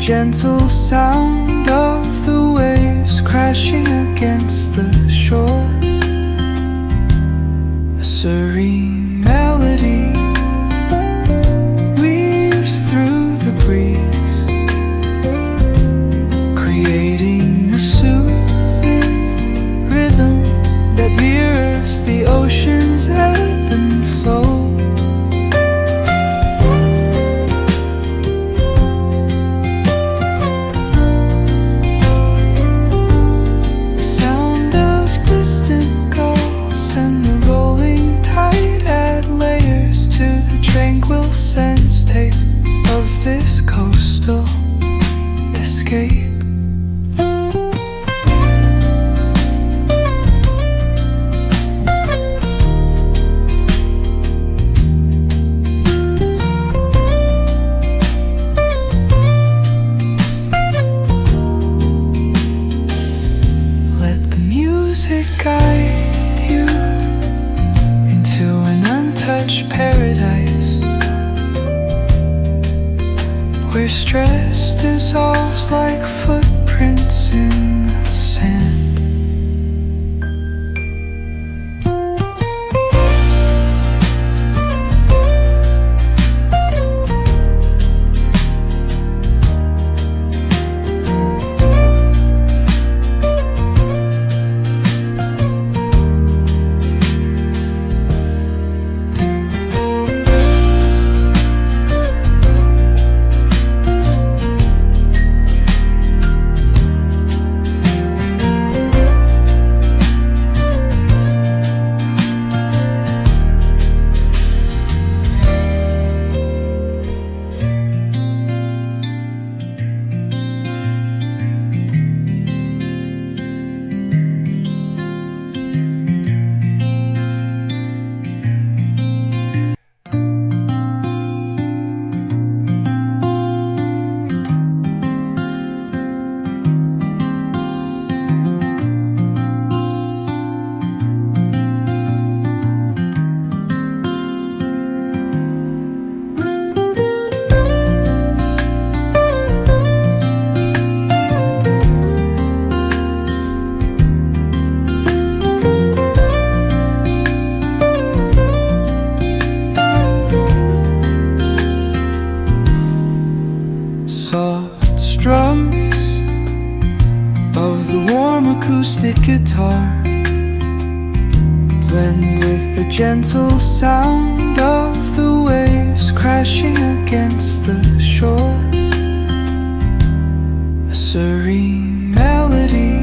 gentle sound of the waves crashing against the shore. A serene melody weaves through the breeze, creating a soothing rhythm that mirrors the ocean's ebb and flow. Sense tape of this coastal escape. Let the music guide you into an untouched paradise, where stress dissolves like footprints in the sand. Soft strums of the warm acoustic guitar blend with the gentle sound of the waves crashing against the shore. A serene melody